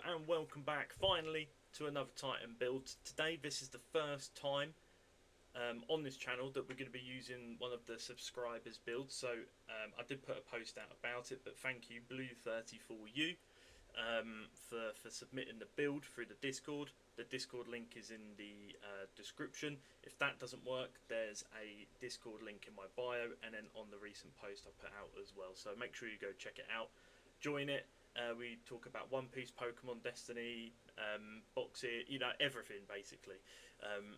Hello and welcome back finally to another Titan build. Today this is the first time on this channel that we're going to be using one of the subscribers builds. So I did put a post out about it, but thank you Blue34U for submitting the build through the Discord. The Discord link is in the description. If that doesn't work, there's a Discord link in my bio and then on the recent post I put out as well. So make sure you go check it out, join it. We talk about One Piece, Pokemon, Destiny, Boxer, you know, everything basically.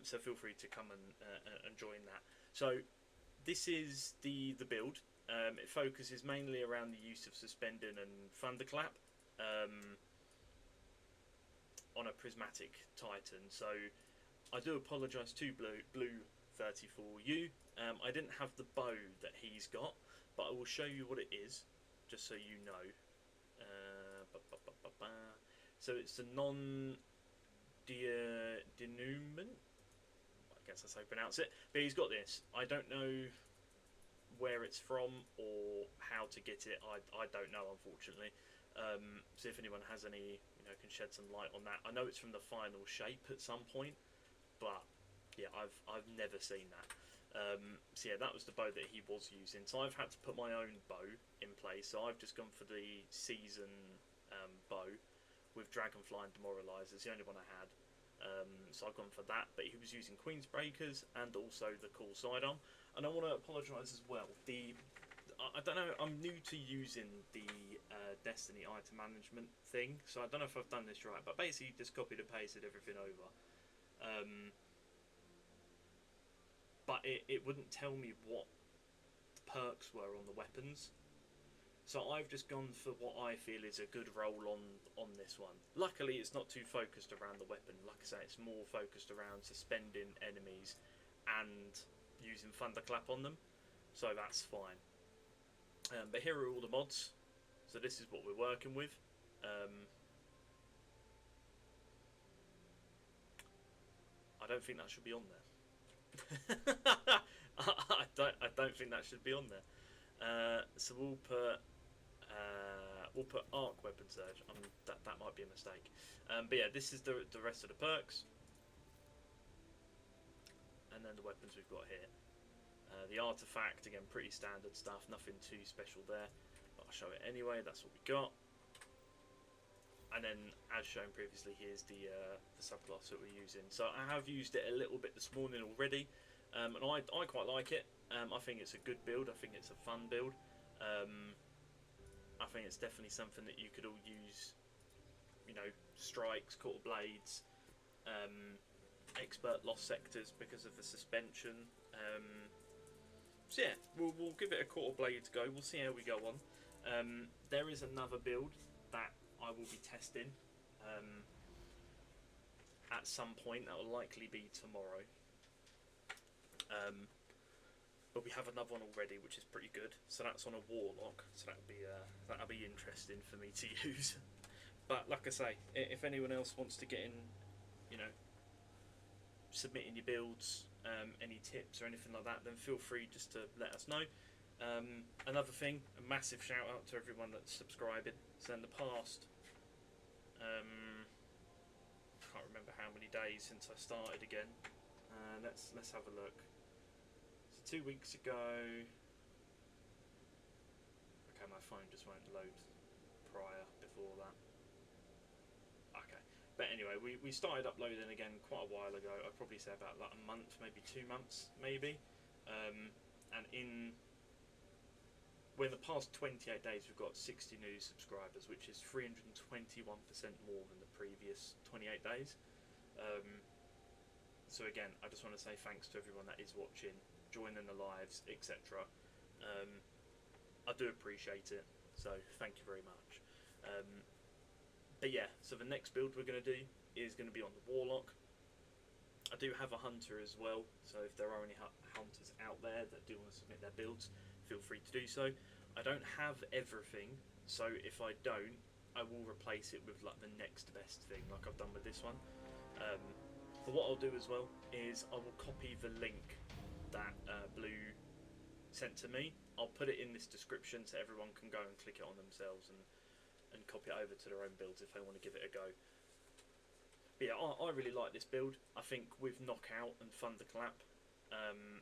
So feel free to come and join that. So this is the build. It focuses mainly around the use of suspending and thunderclap on a prismatic Titan. So I do apologise to Blue34U. I didn't have the bow that he's got, but I will show you what it is, just so you know. So it's a non-denouement, I guess that's how you pronounce it, but he's got this. I don't know where it's from or how to get it. I don't know, unfortunately. So if anyone has any, can shed some light on that. I know it's from the final shape at some point, but yeah, I've never seen that. So yeah, that was the bow that he was using. So I've had to put my own bow in place. So I've just gone for the season bow with Dragonfly and Demoralizer. It's the only one I had. So I've gone for that. But he was using Queen's Breakers and also the cool sidearm. And I want to apologise as well. I don't know, I'm new to using the Destiny item management thing. So I don't know if I've done this right. But basically just copied and pasted everything over. But it wouldn't tell me what the perks were on the weapons. So I've just gone for what I feel is a good roll on this one. Luckily it's not too focused around the weapon. Like I say, it's more focused around suspending enemies and using thunderclap on them. So that's fine. But here are all the mods. So this is what we're working with. I don't think that should be on there. I don't think that should be on there. So we'll put arc weapon surge. That might be a mistake. But yeah, this is the rest of the perks, and then the weapons we've got here. The artifact, again, pretty standard stuff. Nothing too special there. But I'll show it anyway. That's what we got. And then, as shown previously, here's the subclass that we're using. So I have used it a little bit this morning already, and I quite like it. I think it's a good build. I think it's a fun build. I think it's definitely something that you could all use. Strikes, quarter blades, expert lost sectors because of the suspension. So yeah, we'll give it a quarter blades go. We'll see how we go on. There is another build that I will be testing at some point. That will likely be tomorrow. But we have another one already, which is pretty good. So that's on a warlock. So that'll be interesting for me to use. But like I say, if anyone else wants to get in, submitting your builds, any tips or anything like that, then feel free just to let us know. Another thing, a massive shout out to everyone that's subscribing. So in the past, I can't remember how many days since I started again. Let's have a look. So 2 weeks ago. Okay, my phone just won't load before that. Okay, but anyway, we started uploading again quite a while ago. I'd probably say about like a month, maybe 2 months, maybe. And well, in the past 28 days, we've got 60 new subscribers, which is 321% more than the previous 28 days. So again, I just want to say thanks to everyone that is watching, joining the lives, etc. I do appreciate it, so thank you very much. But yeah, so the next build we're going to do is going to be on the Warlock. I do have a Hunter as well, so if there are any Hunters out there that do want to submit their builds, feel free to do so. I don't have everything, so if I don't, I will replace it with like the next best thing, like I've done with this one. But what I'll do as well is I will copy the link that Blue sent to me. I'll put it in this description so everyone can go and click it on themselves and and copy it over to their own builds if they want to give it a go. But yeah, I really like this build. I think with Knockout and Thunderclap and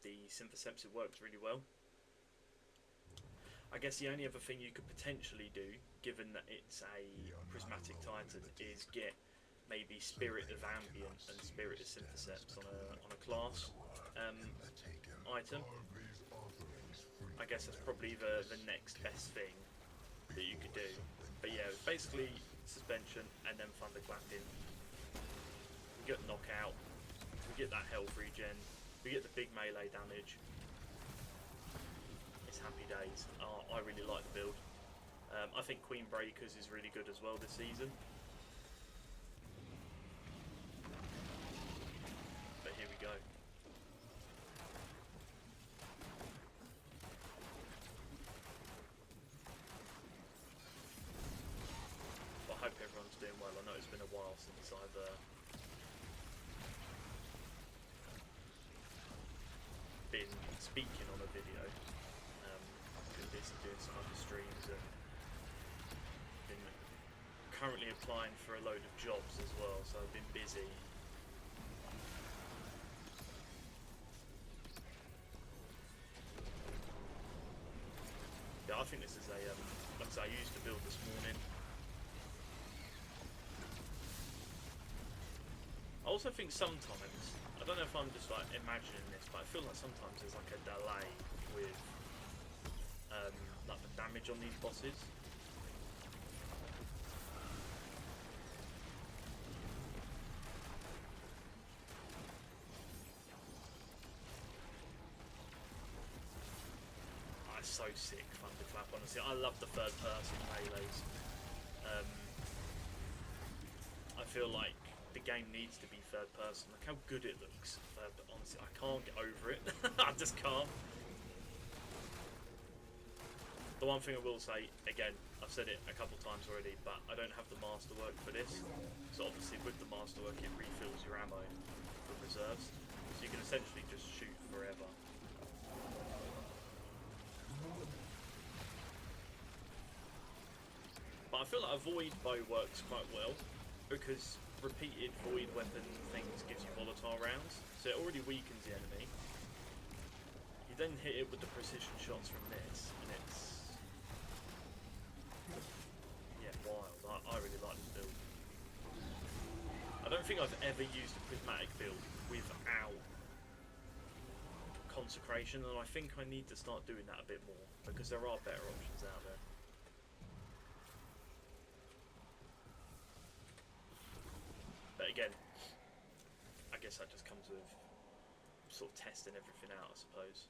the Synthoceps, it works really well. I guess the only other thing you could potentially do, given that it's a Prismatic Titan, is get maybe Spirit of Ambient and Spirit of Synthoceps on a class item. I guess that's probably the next best thing that you could do. But yeah, basically Suspension and then Thunderclapping. We get Knockout, we get that health regen, we get the big melee damage. It's happy days. I really like the build. I think Queen Breakers is really good as well this season. But here we go. Well, I hope everyone's doing well. I know it's been a while since I've been speaking on a video. I've been busy doing some other streams and been currently applying for a load of jobs as well, so I've been busy. Yeah, I think this is a like I said, I used to build this morning. I also think sometimes, I don't know if I'm just like imagining this, but I feel like sometimes there's like a delay with like the damage on these bosses. Oh, it's so sick, Thunderclap, honestly. I love the third person melees. I feel like the game needs to be third person. Look how good it looks. But honestly, I can't get over it. I just can't. The one thing I will say, again, I've said it a couple times already, but I don't have the masterwork for this. So obviously with the masterwork it refills your ammo for reserves. So you can essentially just shoot forever. But I feel like a void bow works quite well because repeated void weapon things gives you volatile rounds, so it already weakens the enemy. You then hit it with the precision shots from this, and it's wild. I really like this build. I don't think I've ever used a prismatic build without consecration, and I think I need to start doing that a bit more because there are better options out there. But again, I guess that just comes with sort of testing everything out, I suppose.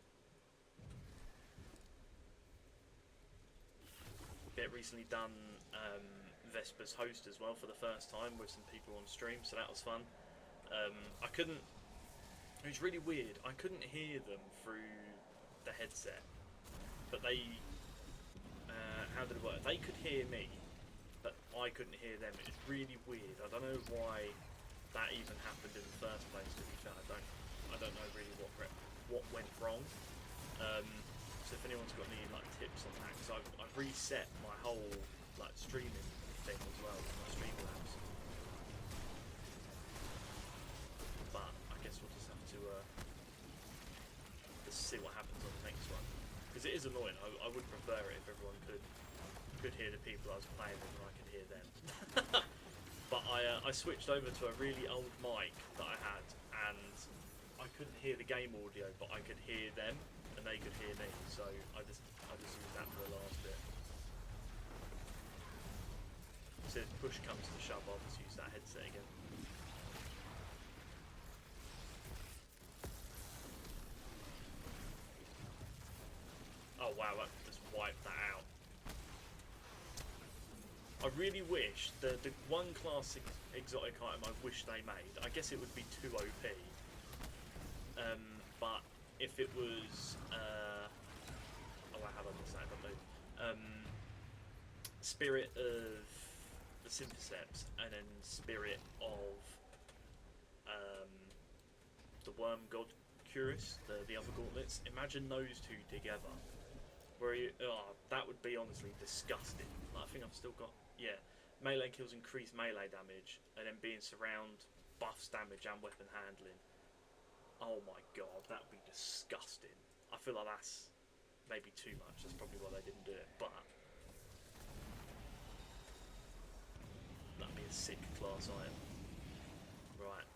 Bit recently done Vesper's host as well for the first time with some people on stream, so that was fun. I couldn't. It was really weird. I couldn't hear them through the headset, but they. How did it work? They could hear me, but I couldn't hear them. It was really weird. I don't know why that even happened in the first place. To be fair, I don't know really what went wrong. So if anyone's got any like tips on that, because I've reset my whole like streaming thing as well, my Streamlabs. But I guess we'll just have to see what happens on the next one, because it is annoying. I would prefer it if everyone could hear the people I was playing with and I could hear them. But I switched over to a really old mic that I had, and I couldn't hear the game audio, but I could hear them and they could hear me. So I just used that for the last bit. So if push comes to shove, I'll just use that headset again. Oh wow, that just wiped that out. I really wish the one classic exotic item I wish they made, I guess it would be too OP, but if it was oh wow, how do I miss that? I don't know. Spirit of the Synthoceps and then Spirit of the Worm God Curus, the other gauntlets. Imagine those two together. Where you, oh, that would be honestly disgusting. Like, I think I've still got, yeah, melee kills increase melee damage, and then being surround buffs damage and weapon handling. Oh my god, that would be disgusting. I feel like that's maybe too much. That's probably why they didn't do it, but that'd be a sick class item. Right,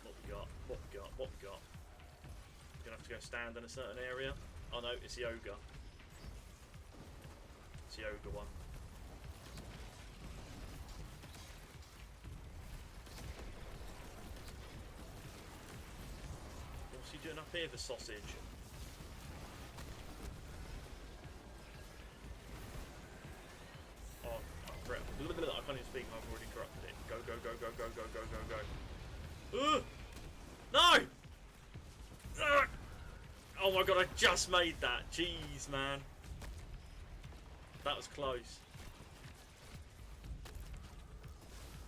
what we got? What we got? What we got? We're gonna have to go stand in a certain area. Oh no, it's the ogre. It's the ogre one. What's he doing up here, the sausage? Oh, crap. I can't even speak, I've already corrupted it. Go, go, go, go, go, go, go, go, go. No! Oh my god, I just made that. Jeez, man. That was close.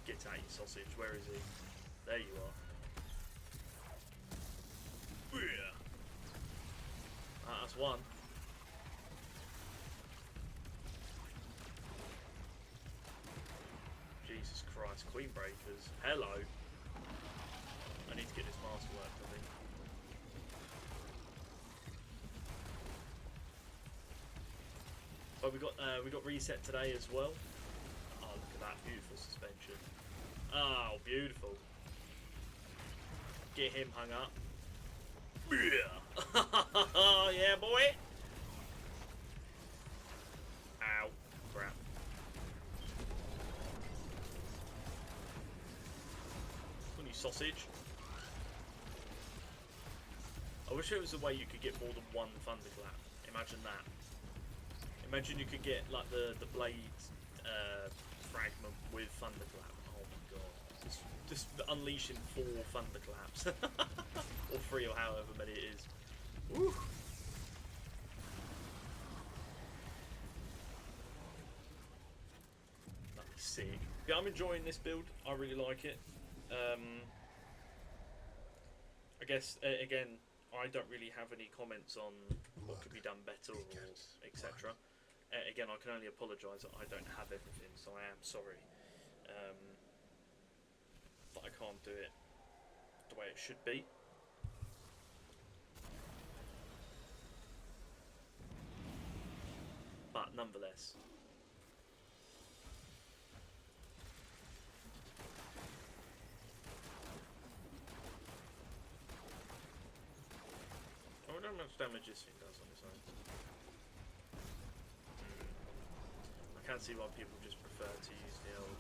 Get out, you sausage. Where is he? There you are. That's one. Jesus Christ, Queen Breakers. Hello. I need to get this masterwork, I think. But we got reset today as well. Oh, look at that beautiful suspension. Oh, beautiful. Get him hung up. Yeah, boy. Ow, crap. Come on, you sausage. I wish there was a way you could get more than one thunderclap. Imagine that. Imagine you could get like the blade fragment with thunderclap. Oh my god! Just unleashing 4 thunderclaps, or 3, or however many it is. Woo! That'd be sick. Yeah, I'm enjoying this build. I really like it. I guess again, I don't really have any comments on what could be done better or etc. Again, I can only apologise that I don't have everything, so I am sorry that I can't do it the way it should be. But nonetheless. I wonder how much damage this thing does on its own. I can see why people just prefer to use the old.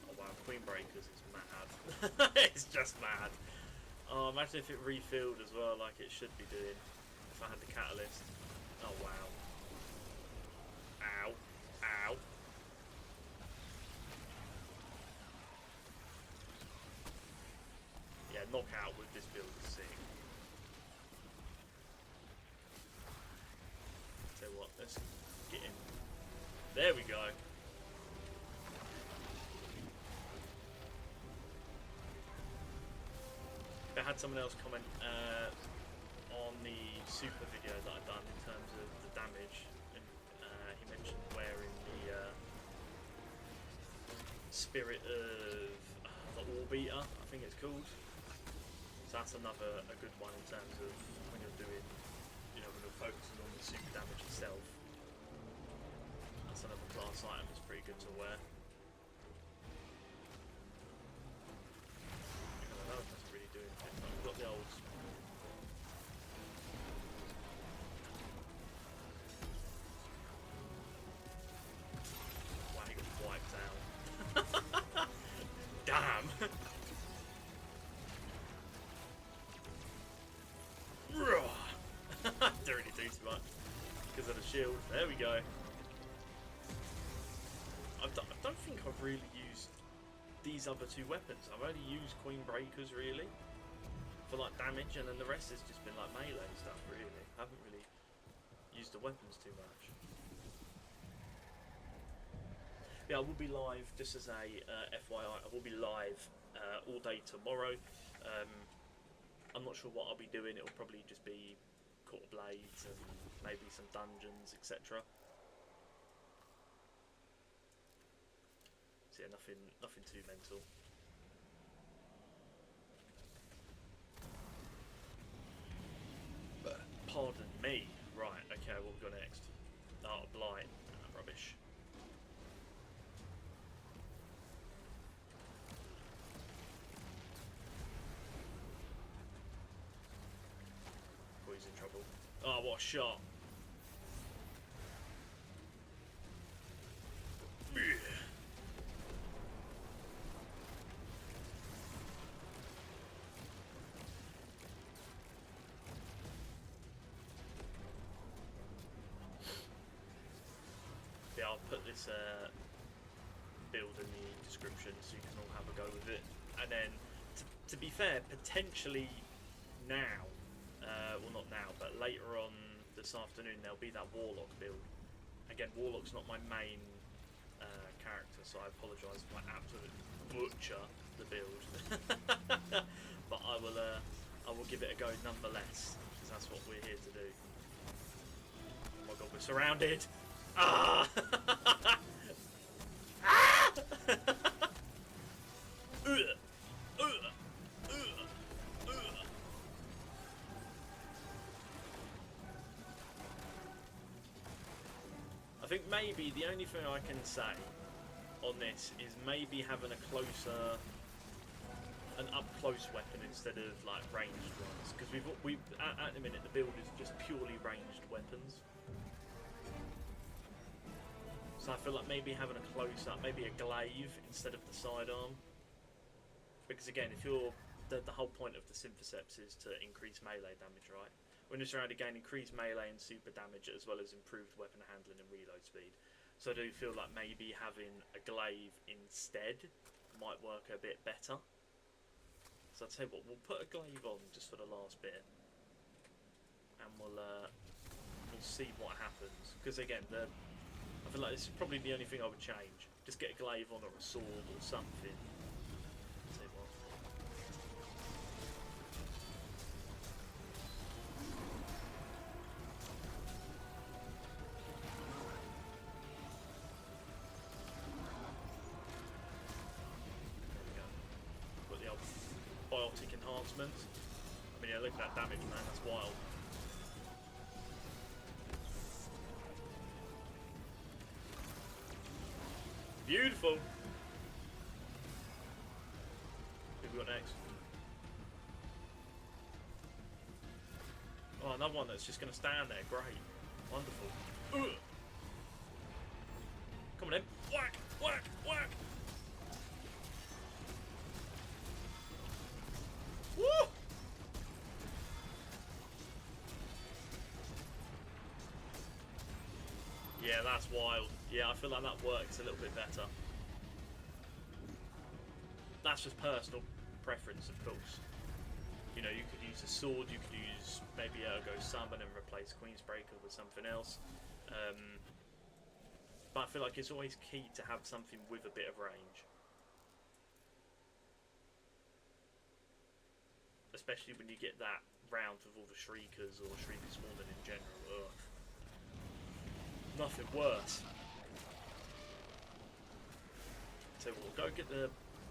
Oh wow, Queen Breakers is mad. It's just mad. Oh, imagine if it refilled as well, like it should be doing. If I had the catalyst. Oh wow. Ow. Ow. Yeah, knockout with this build is sick. Tell you what, let's get in. There we go. I had someone else comment on the super video that I've done in terms of the damage, and he mentioned wearing the spirit of the Orbeater, I think it's called. So that's another a good one in terms of when you're doing, you know, when you're focusing on the super damage itself. That's another class item that's pretty good to wear. I don't know if that's really doing anything, but we've got the old. Wow, he got wiped out. Damn! Don't really do too much because of the shield. There we go. I don't think I've really used these other 2 weapons. I've only used Queen Breakers really for like damage, and then the rest has just been like melee stuff really. I haven't really used the weapons too much. Yeah, I will be live, just as a FYI, I will be live all day tomorrow. I'm not sure what I'll be doing. It'll probably just be quarter blades and maybe some dungeons, etc. So yeah, nothing too mental. Pardon me. Right, okay, what we got next? Oh, blight. Rubbish. Oh, he's in trouble. Oh, what a shot. Yeah, I'll put this build in the description so you can all have a go with it. And then, to be fair, potentially now, well not now, but later on this afternoon there'll be that Warlock build. Again, Warlock's not my main character, so I apologise if I absolutely butcher the build. But I will give it a go nonetheless, because that's what we're here to do. Oh my god, we're surrounded! Ah! Ah! I think maybe the only thing I can say on this is maybe having an up-close weapon instead of like ranged ones, because we've at the minute the build is just purely ranged weapons. So I feel like maybe having a close-up, maybe a glaive instead of the sidearm. Because again, if you're the whole point of the Synthoceps is to increase melee damage, right? When you're surrounded, gain increased melee and super damage as well as improved weapon handling and reload speed. So I do feel like maybe having a glaive instead might work a bit better. So I'll tell you what, we'll put a glaive on just for the last bit, and we'll see what happens. Because again, I feel like this is probably the only thing I would change. Just get a glaive on or a sword or something. I'll tell you what. Got the old biotic enhancement. I mean, yeah, look at that damage, man. That's wild. Beautiful. Who we got next? Oh, another one that's just going to stand there. Great. Wonderful. Ugh. Come on in. Whack! Whack! Whack! Woo! Yeah, that's wild. Yeah, I feel like that works a little bit better. That's just personal preference, of course. You know, you could use a sword, you could use maybe Ergo Summon and replace Queensbreaker with something else. But I feel like it's always key to have something with a bit of range. Especially when you get that round with all the Shriekers or Shrieker spawning in general. Ugh. Nothing worse. So we'll go get the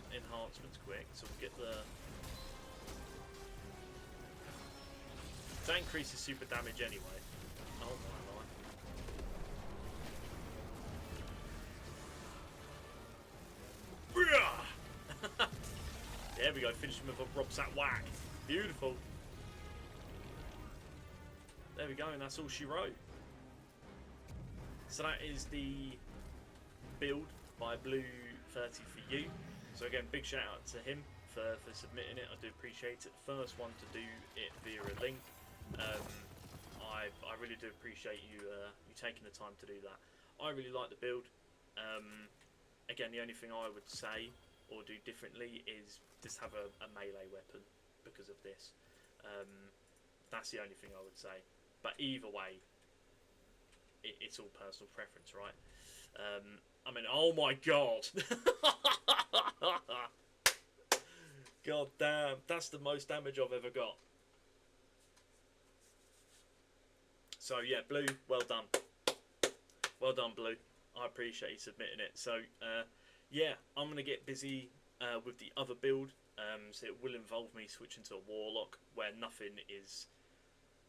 enhancements quick. So we'll get the... That increases super damage anyway. Oh my life. There we go, finish him with a Robsack whack. Beautiful. There we go, and that's all she wrote. So that is the build by Blue30 for you. So again, big shout out to him for submitting it. I do appreciate it. First one to do it via a link. I really do appreciate you taking the time to do that. I really like the build. Again, the only thing I would say or do differently is just have a melee weapon because of this. That's the only thing I would say. But either way, it's all personal preference, right? I mean, oh my god. God damn, that's the most damage I've ever got. So yeah, Blue, well done. Well done, Blue. I appreciate you submitting it. So yeah, I'm going to get busy with the other build. So it will involve me switching to a Warlock where nothing is,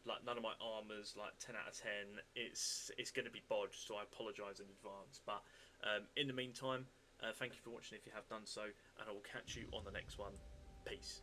like none of my armors, like 10 out of 10. It's going to be bodged, so I apologise in advance. But in the meantime, thank you for watching if you have done so, and I will catch you on the next one. Peace.